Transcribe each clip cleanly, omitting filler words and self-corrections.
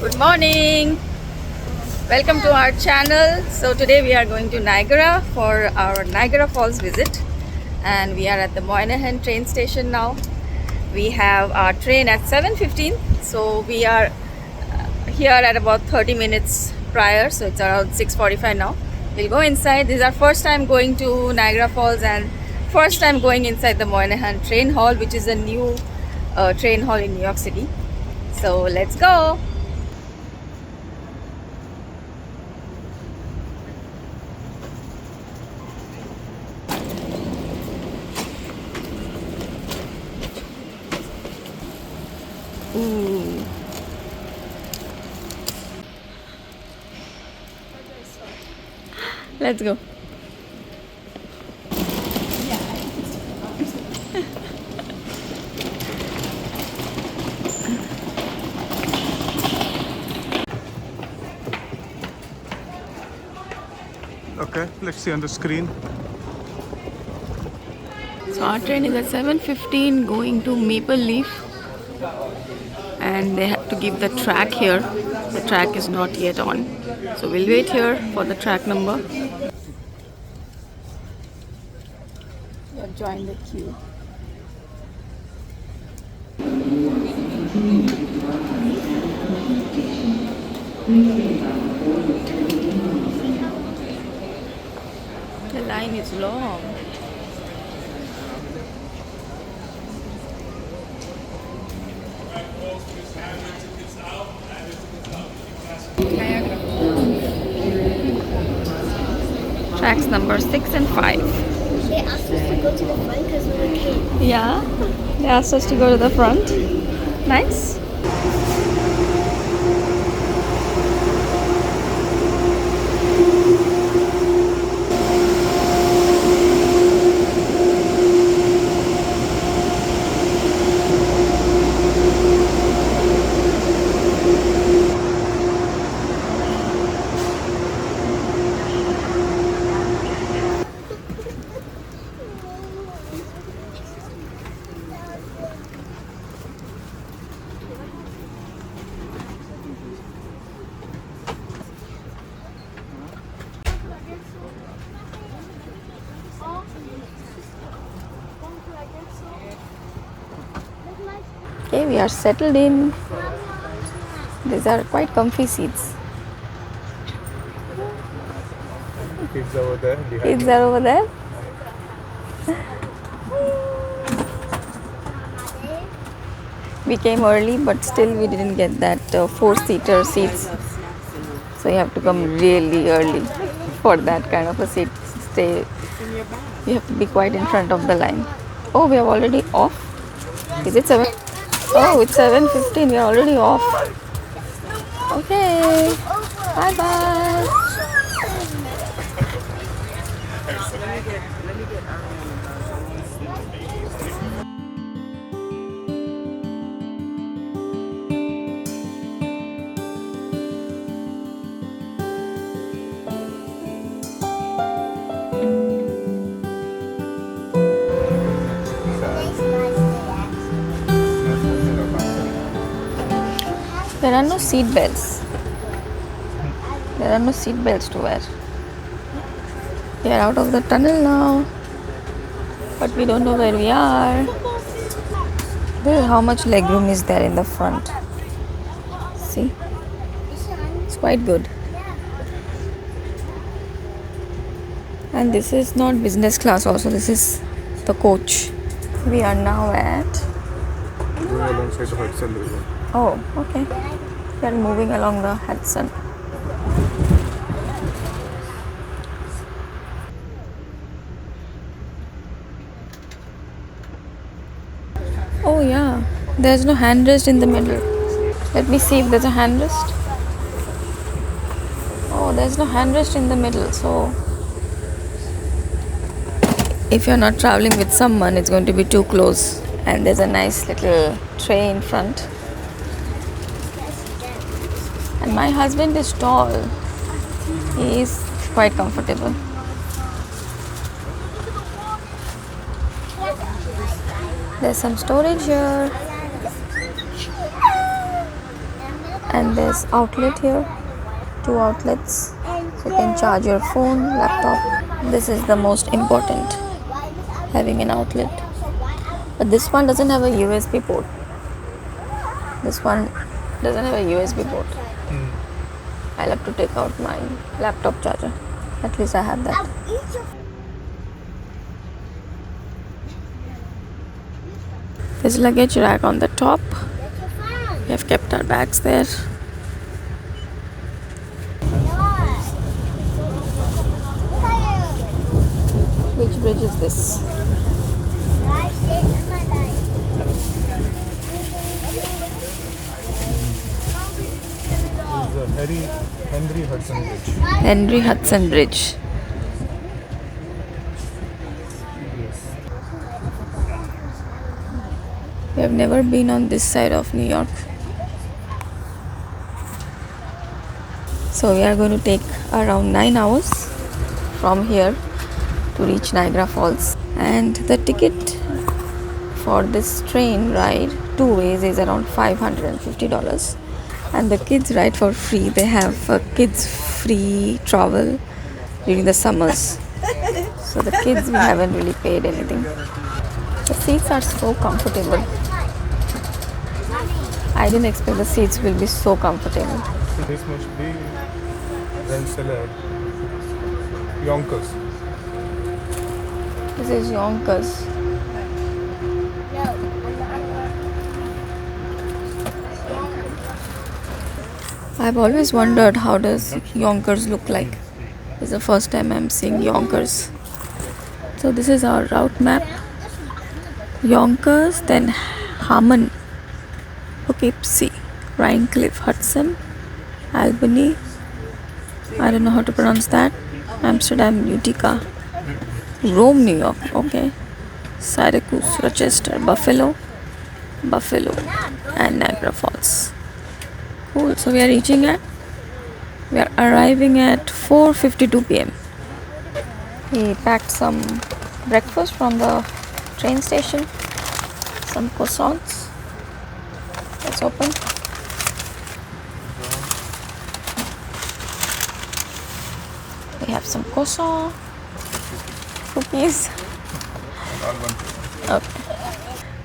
Good morning. Welcome to our channel. So today we are going to Niagara for our Niagara Falls visit, and we are at the Moynihan train station now. We have our train at 7:15, so we are here at about 30 minutes prior, so it's around 6:45 now. We'll go inside. This is our first time going to Niagara Falls and first time going inside the Moynihan train hall, which is a new train hall in New York City. So let's go. Ooh. Let's go. Okay, let's see on the screen. So our train is at 7:15 going to Maple Leaf, and they have to give the track here. The track is not yet on, so we'll wait here for the track number. Join the queue. The line is long. Tracks number 6 and 5. They asked us to go to the front because we were kids. Yeah, they asked us to go to the front. Nice. Okay, we are settled in. These are quite comfy seats. Kids over there. Kids are over there. We came early, but still we didn't get that four-seater seats. So you have to come really early for that kind of a seat. Stay. You have to be quite in front of the line. Oh, we are already off. Is it 7? Oh, it's 7:15. We are already off. Okay. Bye bye. There are no seat belts. There are no seat belts to wear. We are out of the tunnel now, but we don't know where we are. How much legroom is there in the front? See, it's quite good. And this is not business class also. This is the coach. We are now at. Going alongside the Hudson River. Oh, okay. We are moving along the Hudson. Oh yeah, there's no handrest in the middle. Let me see if there's a handrest. Oh, there's no handrest in the middle, so if you're not traveling with someone, it's going to be too close. And there's a nice little tray in front. And my husband is tall. He is quite comfortable. There's some storage here. And there's outlet here, 2 outlets, so you can charge your phone, laptop. This is the most important, having an outlet. But this one doesn't have a USB port. This one doesn't have a USB port. I'll have to take out my laptop charger. At least I have that. There's a luggage rack on the top. We have kept our bags there. Which bridge is this? This is the Henry Hudson Bridge. Henry Hudson Bridge. We have never been on this side of New York. So we are going to take around 9 hours from here to reach Niagara Falls. And the ticket for this train ride 2 ways is around $550. And the kids ride for free. They have kids free travel during the summers. So the kids, we haven't really paid anything. The seats are so comfortable. I didn't expect the seats will be so comfortable. So this must be Rensselaer. Yonkers. This is Yonkers. I've always wondered how does Yonkers look like. This is the first time I'm seeing Yonkers. So this is our route map. Yonkers, then Harmon, Poughkeepsie, Rhinecliff, Hudson, Albany, I don't know how to pronounce that, Amsterdam, Utica, Rome, New York, okay, Syracuse, Rochester, Buffalo, and Niagara Falls. Cool. So we are arriving at 4:52 p.m. We packed some breakfast from the train station, some croissants. Let's open. We have some croissant, cookies. Okay.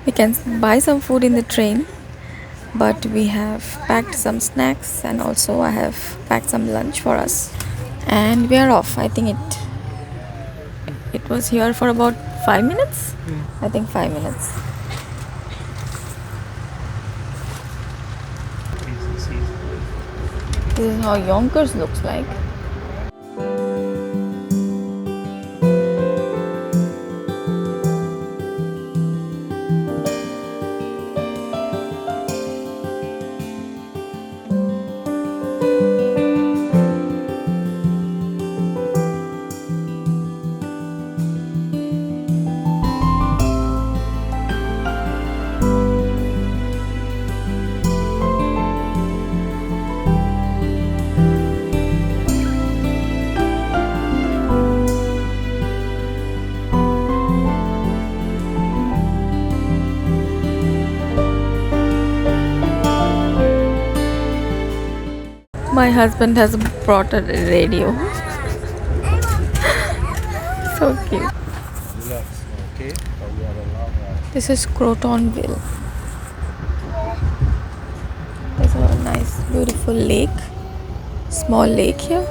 We can buy some food in the train, but we have packed some snacks and also I have packed some lunch for us. And we are off. I think it was here for about 5 minutes. I think 5 minutes. This is how Yonkers looks like. My husband has brought a radio. So cute. This is Crotonville. There's a nice, beautiful lake. Small lake here.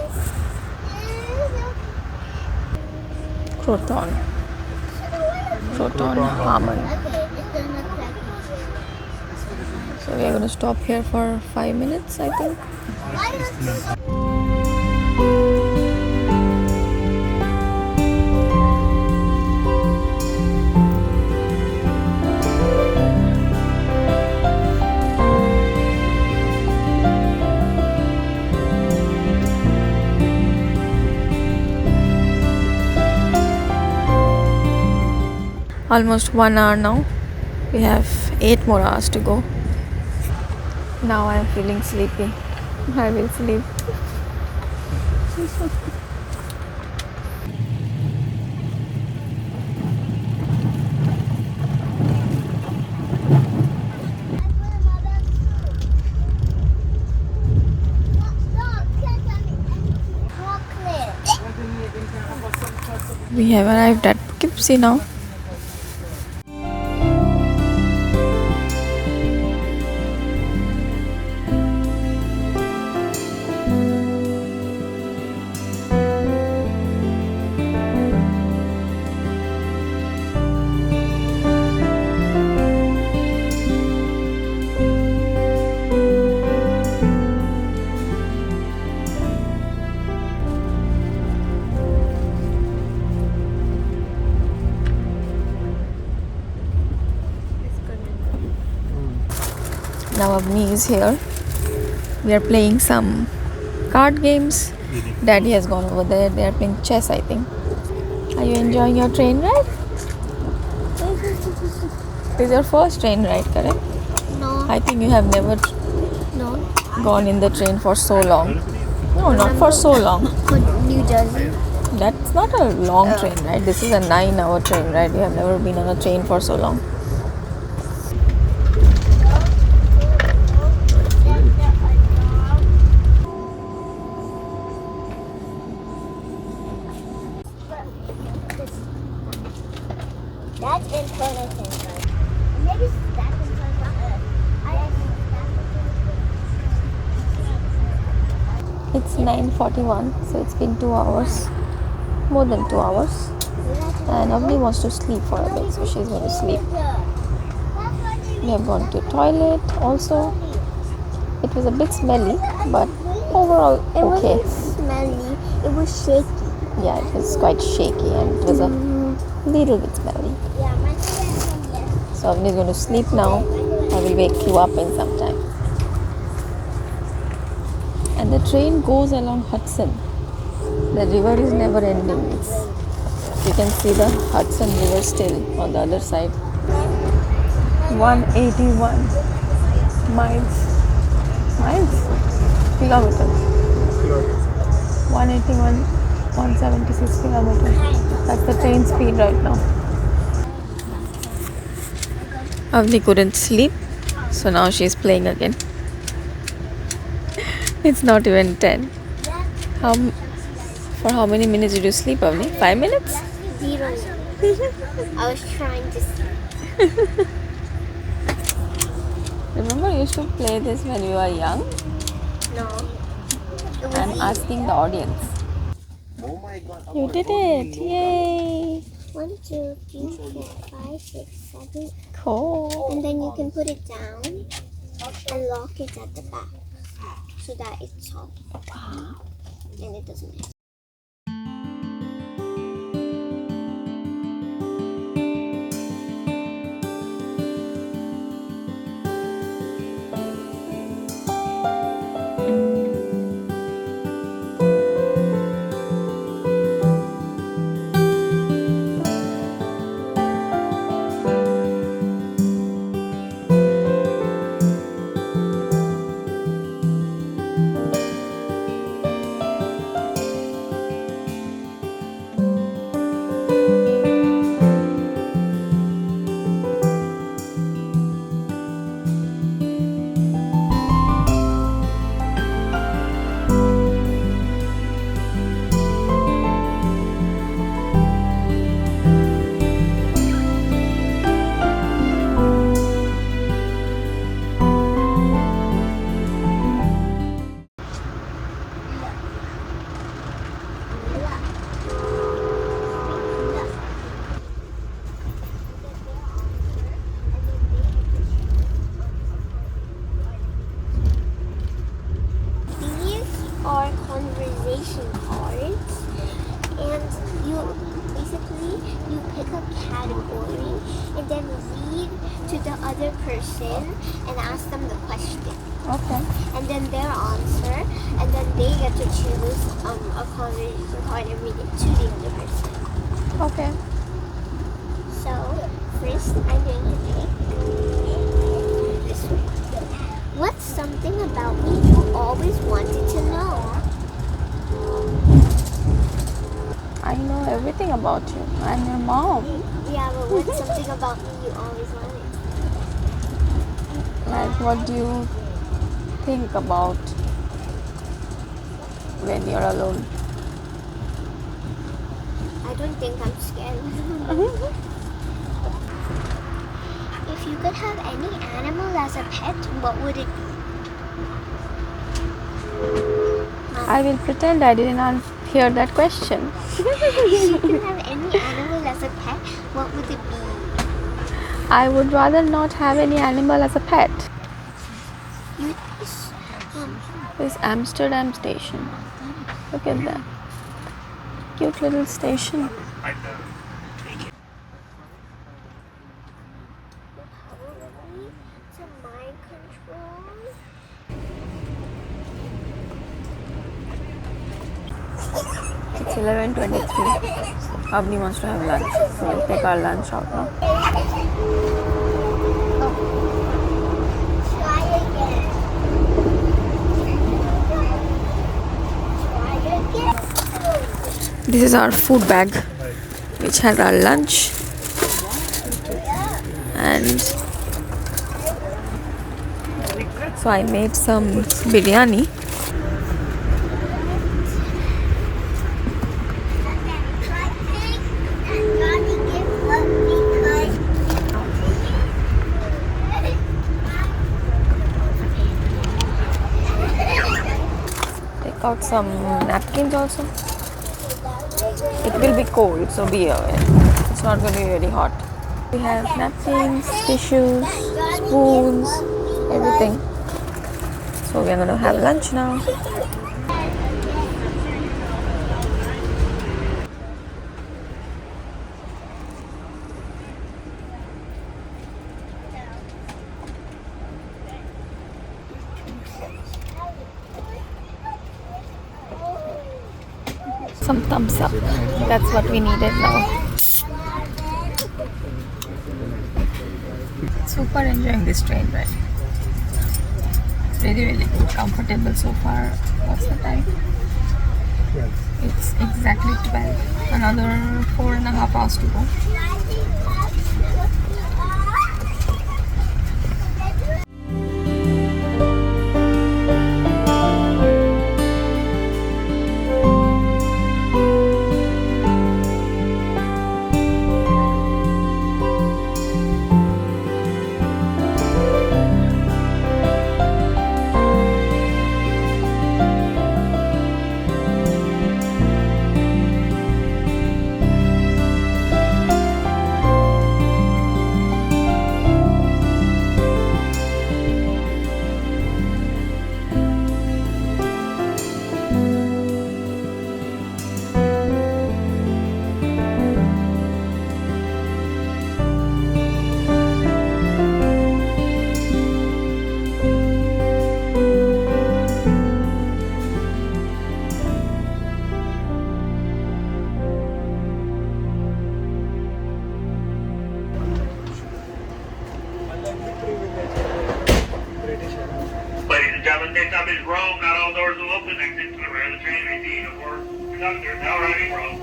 Croton Harmon. So we are going to stop here for 5 minutes, I think. Almost 1 hour now. We have 8 more hours to go. Now I am feeling sleepy. I will sleep. We have arrived at Poughkeepsie now. Now Avni is here. We are playing some card games. Daddy has gone over there. They are playing chess, I think. Are you enjoying your train ride? It is your first train ride, correct? No. I think you have never No. gone in the train for so long. No, not for so long. For New Jersey. That's not a long train ride. This is a 9-hour train ride. You have never been on a train for so long. That's in front of him. Maybe that's in front of him. It's 9:41, so it's been 2 hours. More than 2 hours. And Avni wants to sleep for a bit, so she's going to sleep. We have gone to toilet also. It was a bit smelly, but overall okay. It wasn't smelly. It was shaky. Yeah, it was quite shaky and it was a little bit smelly. Yeah, my friend. So Avni is going to sleep now. I will wake you up in some time. And the train goes along Hudson. The river is never ending. You can see the Hudson River still on the other side. 181 miles. Kilometers. 181, 176 kilometers. That's the train speed right now. Avni couldn't sleep, so now she's playing again. It's not even 10. For how many minutes did you sleep, Avni? 5 minutes? 0. I was trying to sleep. Remember you used to play this when you were young? No. I'm asking the audience. You did it! Yay! 1, 2, 3, 4, 5, 6, 7. Cool. And then you can put it down and lock it at the back so that it's soft. Wow. And it doesn't mess. Are conversation cards, and you basically you pick a category and then read to the other person and ask them the question. Okay. And then their answer, and then they get to choose a conversation card and read it to the other person. Okay. So first, I'm going to pick this one. What's something about me you always wanted to know? I know everything about you. I'm your mom. Yeah, but what's something about me you always wanted? Like, what do you think about when you're alone? I children think I'm scared. If you could have any animal as a pet, what would it be? I will pretend I didn't hear that question. If you could have any animal as a pet, what would it be? I would rather not have any animal as a pet. You, This Amsterdam station. Look at that. Cute little station. to mind control. It's 11:23. Abni wants to have lunch. So we'll take our lunch out now. Try again. Try again. This is our food bag, which has our lunch. And so I made some biryani. Take out some napkins also. It will be cold, so be aware. It's not going to be very hot. We have napkins, tissues, spoons, everything. So we are going to have lunch now. Some thumbs up. That's what we needed now. Super enjoying this train ride. Really, really good. Comfortable so far. What's the time? It's exactly 12. Another 4.5 hours to go. Ladies and gentlemen, this stop is Rome. Not all doors will open. Exit to the rear of the train. Receive or conductor. Now arriving Rome.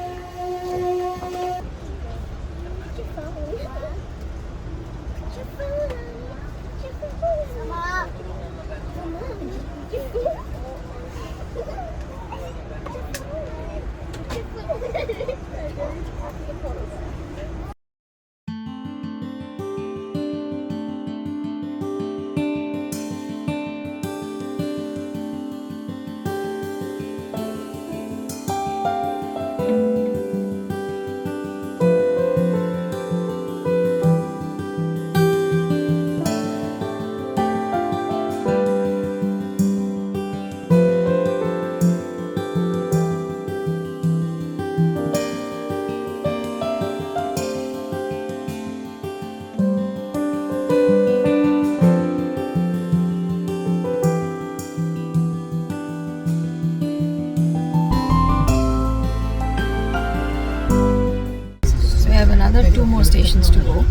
Another 2 more stations to go.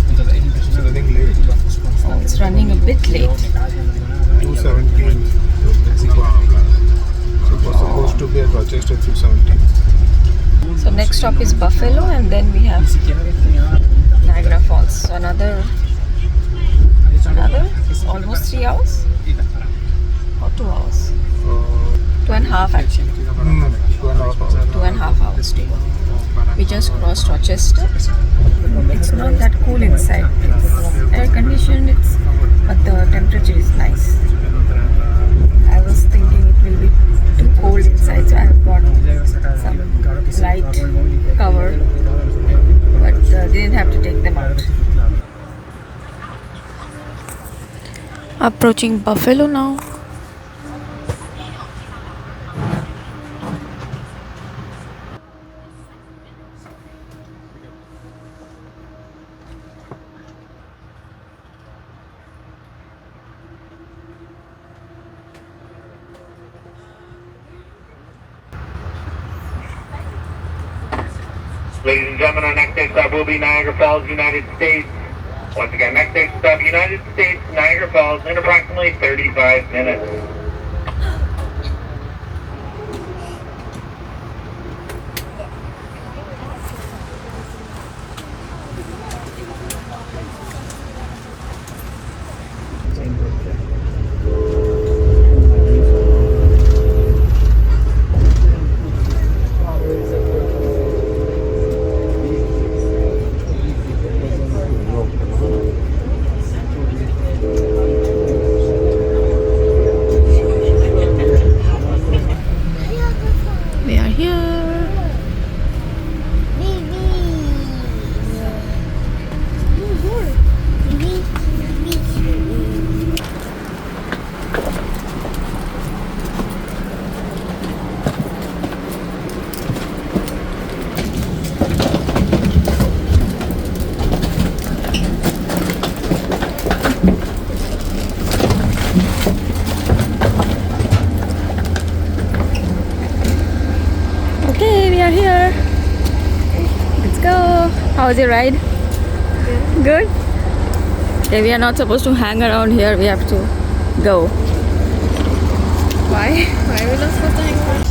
It's running late. Oh, it's running a bit late. 2:17. So it was supposed to be at Rochester 3:17. So next stop is Buffalo, and then we have Niagara Falls. So another almost 3 hours or 2 hours. 2.5 actually. 2.5 hours. 2.5 hours to go. We just crossed Rochester. It's not that cool inside. It's air conditioned, but the temperature is nice. I was thinking it will be too cold inside, so I have got some light cover, but didn't have to take them out. Approaching Buffalo now. Ladies and gentlemen, our next stop will be Niagara Falls, United States. Once again, next stop, United States, Niagara Falls, in approximately 35 minutes. We are here. Okay, we are here. Let's go. How was your ride? Good. Okay, we are not supposed to hang around here. We have to go. Why? Why are we not supposed to hang around?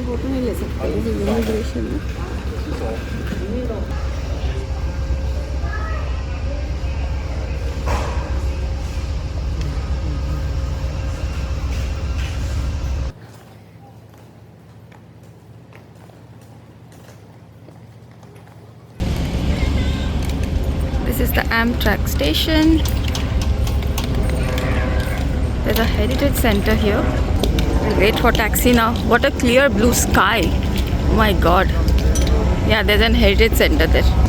Photo नहीं ले सकते immigration में. This is the Amtrak station. There's a heritage center here. We'll wait for taxi now. What a clear blue sky. Oh my god. Yeah, there's an heritage center there.